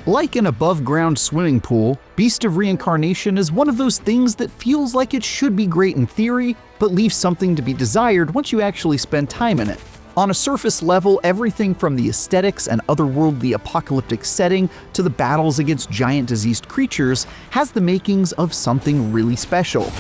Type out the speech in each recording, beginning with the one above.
Like an above-ground swimming pool, Beast of Reincarnation is one of those things that feels like it should be great in theory, but leaves something to be desired once you actually spend time in it. On a surface level, everything from the aesthetics and otherworldly apocalyptic setting to the battles against giant diseased creatures has the makings of something really special.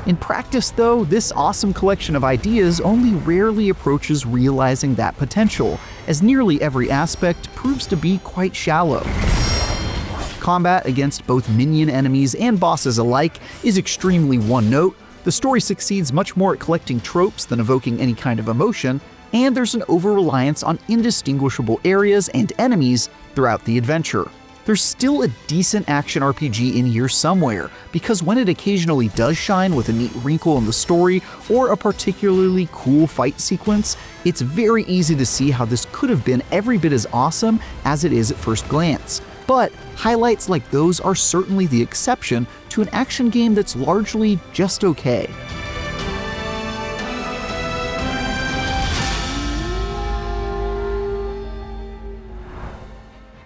In practice, though, this awesome collection of ideas only rarely approaches realizing that potential, as nearly every aspect proves to be quite shallow. Combat against both minion enemies and bosses alike is extremely one-note, the story succeeds much more at collecting tropes than evoking any kind of emotion, and there's an over-reliance on indistinguishable areas and enemies throughout the adventure. There's still a decent action RPG in here somewhere, because when it occasionally does shine with a neat wrinkle in the story or a particularly cool fight sequence, it's very easy to see how this could have been every bit as awesome as it is at first glance. But highlights like those are certainly the exception to an action game that's largely just okay.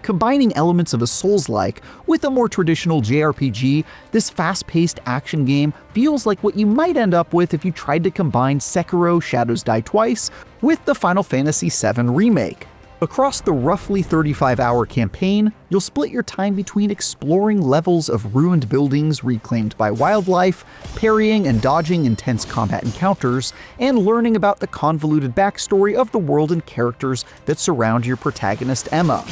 Combining elements of a Souls-like with a more traditional JRPG, this fast-paced action game feels like what you might end up with if you tried to combine Sekiro: Shadows Die Twice with the Final Fantasy VII Remake. Across the roughly 35-hour campaign, you'll split your time between exploring levels of ruined buildings reclaimed by wildlife, parrying and dodging intense combat encounters, and learning about the convoluted backstory of the world and characters that surround your protagonist Emma.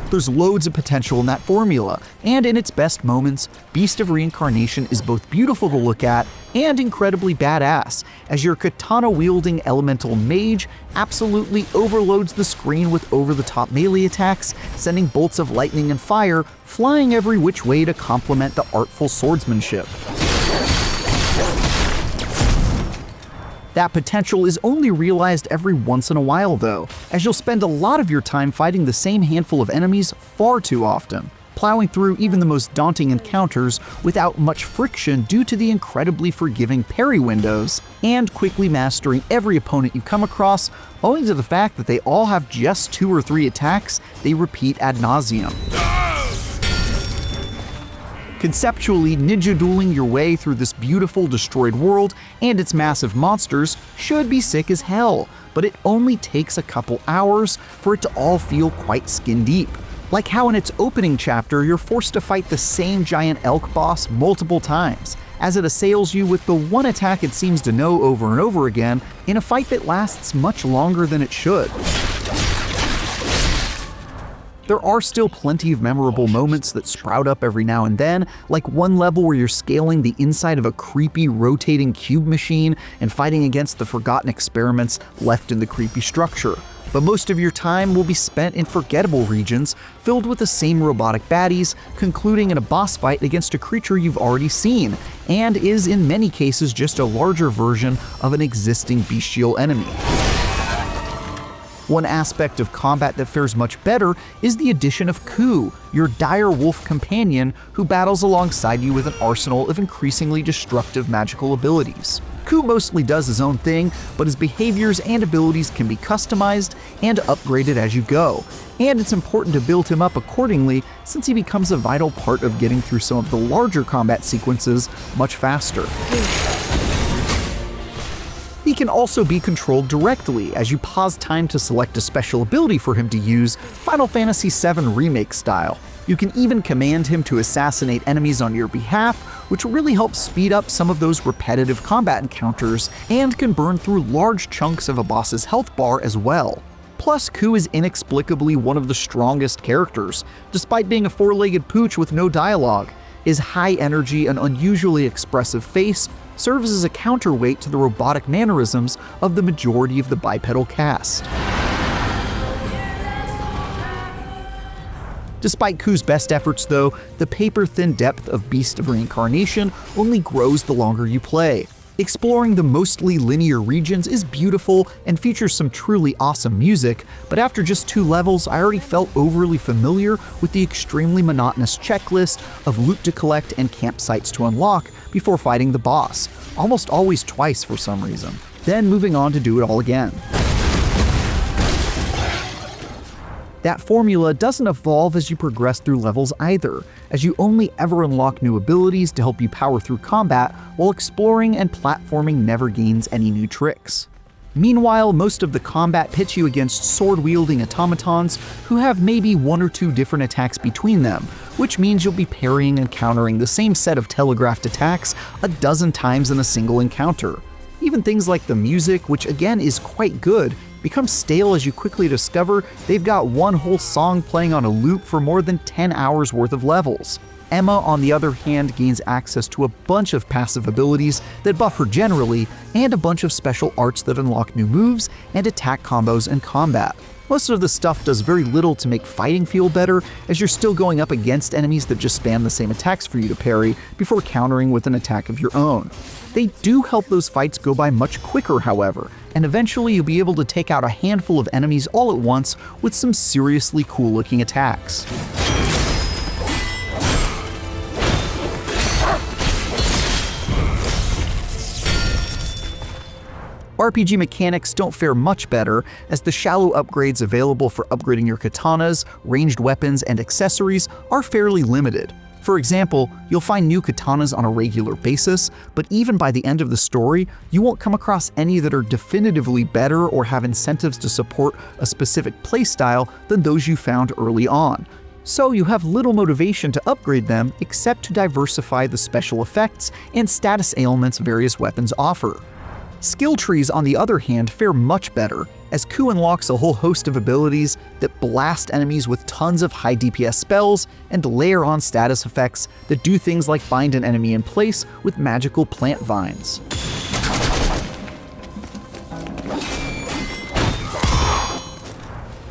There's loads of potential in that formula, and in its best moments, Beast of Reincarnation is both beautiful to look at and incredibly badass, as your katana-wielding elemental mage absolutely overloads the screen with over-the-top melee attacks, sending bolts of lightning and fire flying every which way to complement the artful swordsmanship. That potential is only realized every once in a while though, as you'll spend a lot of your time fighting the same handful of enemies far too often, plowing through even the most daunting encounters without much friction due to the incredibly forgiving parry windows, and quickly mastering every opponent you come across owing to the fact that they all have just 2 or 3 attacks they repeat ad nauseum. Conceptually, ninja dueling your way through this beautiful destroyed world and its massive monsters should be sick as hell, but it only takes a couple hours for it to all feel quite skin deep. Like how in its opening chapter you're forced to fight the same giant elk boss multiple times, as it assails you with the one attack it seems to know over and over again in a fight that lasts much longer than it should. There are still plenty of memorable moments that sprout up every now and then, like one level where you're scaling the inside of a creepy rotating cube machine and fighting against the forgotten experiments left in the creepy structure. But most of your time will be spent in forgettable regions filled with the same robotic baddies, concluding in a boss fight against a creature you've already seen, and is in many cases just a larger version of an existing bestial enemy. One aspect of combat that fares much better is the addition of Ku, your dire wolf companion who battles alongside you with an arsenal of increasingly destructive magical abilities. Ku mostly does his own thing, but his behaviors and abilities can be customized and upgraded as you go, and it's important to build him up accordingly since he becomes a vital part of getting through some of the larger combat sequences much faster. He can also be controlled directly as you pause time to select a special ability for him to use, Final Fantasy VII Remake style. You can even command him to assassinate enemies on your behalf, which really helps speed up some of those repetitive combat encounters and can burn through large chunks of a boss's health bar as well. Plus, Ku is inexplicably one of the strongest characters, despite being a 4-legged pooch with no dialogue. His high energy and unusually expressive face serves as a counterweight to the robotic mannerisms of the majority of the bipedal cast. Despite Ku's best efforts though, the paper-thin depth of Beast of Reincarnation only grows the longer you play. Exploring the mostly linear regions is beautiful and features some truly awesome music, but after just 2 levels, I already felt overly familiar with the extremely monotonous checklist of loot to collect and campsites to unlock before fighting the boss, almost always twice for some reason. then moving on to do it all again. That formula doesn't evolve as you progress through levels either, as you only ever unlock new abilities to help you power through combat, while exploring and platforming never gains any new tricks. Meanwhile, most of the combat pits you against sword-wielding automatons who have maybe one or two different attacks between them, which means you'll be parrying and countering the same set of telegraphed attacks a dozen times in a single encounter. Even things like the music, which again is quite good, becomes stale as you quickly discover they've got one whole song playing on a loop for more than 10 hours worth of levels. Emma, on the other hand, gains access to a bunch of passive abilities that buff her generally, and a bunch of special arts that unlock new moves and attack combos in combat. Most of the stuff does very little to make fighting feel better, as you're still going up against enemies that just spam the same attacks for you to parry before countering with an attack of your own. They do help those fights go by much quicker, however, and eventually you'll be able to take out a handful of enemies all at once with some seriously cool-looking attacks. RPG mechanics don't fare much better, as the shallow upgrades available for upgrading your katanas, ranged weapons, and accessories are fairly limited. For example, you'll find new katanas on a regular basis, but even by the end of the story, you won't come across any that are definitively better or have incentives to support a specific playstyle than those you found early on. So you have little motivation to upgrade them except to diversify the special effects and status ailments various weapons offer. Skill trees, on the other hand, fare much better, as Ku unlocks a whole host of abilities that blast enemies with tons of high DPS spells and layer on status effects that do things like bind an enemy in place with magical plant vines.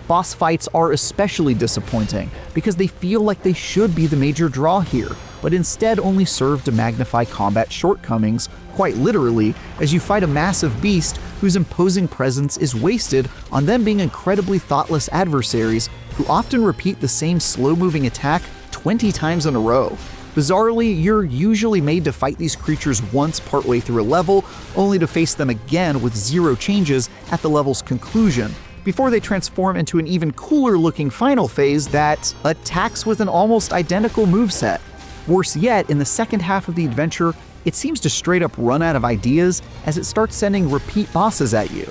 Boss fights are especially disappointing because they feel like they should be the major draw here, but instead only serve to magnify combat shortcomings, quite literally, as you fight a massive beast whose imposing presence is wasted on them being incredibly thoughtless adversaries who often repeat the same slow-moving attack 20 times in a row. Bizarrely, you're usually made to fight these creatures once partway through a level, only to face them again with zero changes at the level's conclusion, before they transform into an even cooler-looking final phase that attacks with an almost identical moveset. Worse yet, in the second half of the adventure, it seems to straight up run out of ideas as it starts sending repeat bosses at you.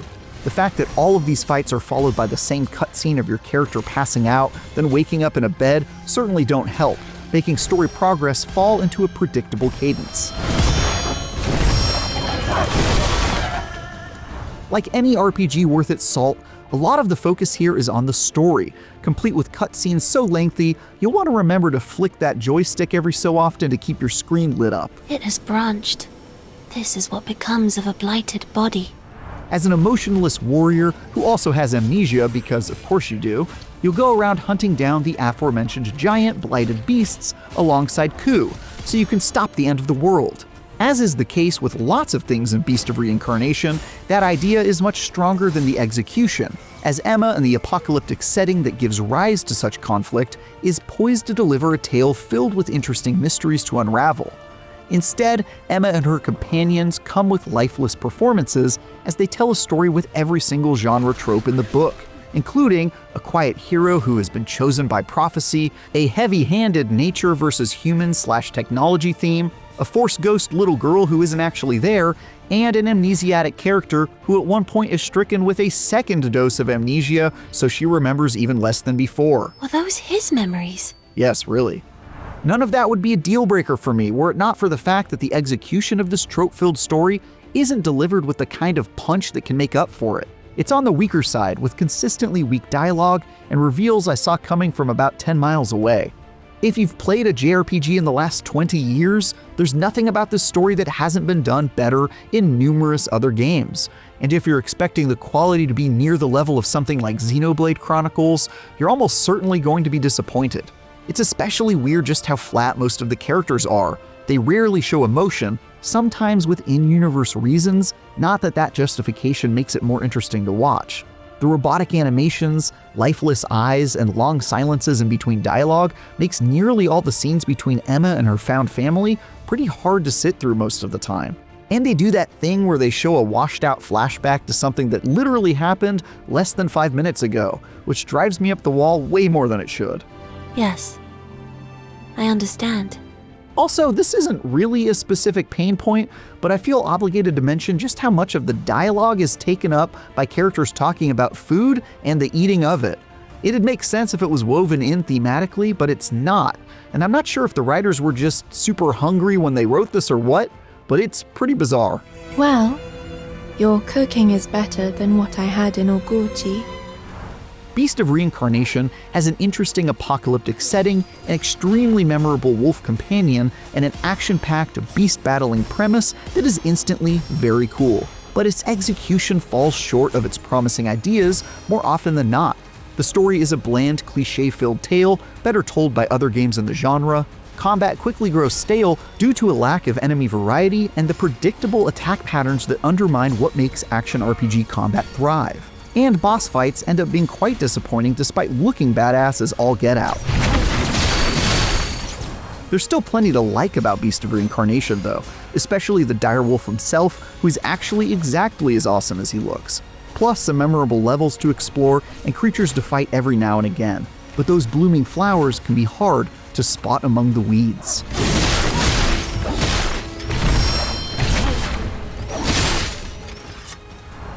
The fact that all of these fights are followed by the same cutscene of your character passing out, then waking up in a bed, certainly don't help, making story progress fall into a predictable cadence. Like any RPG worth its salt, a lot of the focus here is on the story, complete with cutscenes so lengthy, you'll want to remember to flick that joystick every so often to keep your screen lit up. It has branched. This is what becomes of a blighted body. As an emotionless warrior who also has amnesia, because of course you do, you'll go around hunting down the aforementioned giant blighted beasts alongside Ku, so you can stop the end of the world. As is the case with lots of things in Beast of Reincarnation, that idea is much stronger than the execution, as Emma and the apocalyptic setting that gives rise to such conflict is poised to deliver a tale filled with interesting mysteries to unravel. Instead, Emma and her companions come with lifeless performances as they tell a story with every single genre trope in the book, including a quiet hero who has been chosen by prophecy, a heavy-handed nature versus human/technology theme, a Force ghost little girl who isn't actually there, and an amnesiac character who at one point is stricken with a second dose of amnesia, so she remembers even less than before. Were those his memories? Yes, really. None of that would be a deal breaker for me were it not for the fact that the execution of this trope-filled story isn't delivered with the kind of punch that can make up for it. It's on the weaker side, with consistently weak dialogue and reveals I saw coming from about 10 miles away. If you've played a JRPG in the last 20 years, there's nothing about this story that hasn't been done better in numerous other games. And if you're expecting the quality to be near the level of something like Xenoblade Chronicles, you're almost certainly going to be disappointed. It's especially weird just how flat most of the characters are. They rarely show emotion, sometimes with in-universe reasons, not that that justification makes it more interesting to watch. The robotic animations, lifeless eyes, and long silences in between dialogue makes nearly all the scenes between Emma and her found family pretty hard to sit through most of the time. And they do that thing where they show a washed-out flashback to something that literally happened less than 5 minutes ago, which drives me up the wall way more than it should. Yes. I understand. Also, this isn't really a specific pain point, but I feel obligated to mention just how much of the dialogue is taken up by characters talking about food and the eating of it. It'd make sense if it was woven in thematically, but it's not. And I'm not sure if the writers were just super hungry when they wrote this or what, but it's pretty bizarre. Well, your cooking is better than what I had in Oguchi. Beast of Reincarnation has an interesting apocalyptic setting, an extremely memorable wolf companion, and an action-packed beast-battling premise that is instantly very cool. But its execution falls short of its promising ideas more often than not. The story is a bland, cliche-filled tale, better told by other games in the genre. Combat quickly grows stale due to a lack of enemy variety and the predictable attack patterns that undermine what makes action RPG combat thrive. And boss fights end up being quite disappointing despite looking badass as all get out. There's still plenty to like about Beast of Reincarnation though, especially the direwolf himself, who is actually exactly as awesome as he looks. Plus some memorable levels to explore and creatures to fight every now and again. But those blooming flowers can be hard to spot among the weeds.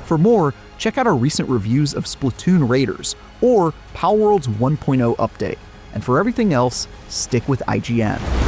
For more, check out our recent reviews of Splatoon Raiders or Palworld's 1.0 update. And for everything else, stick with IGN.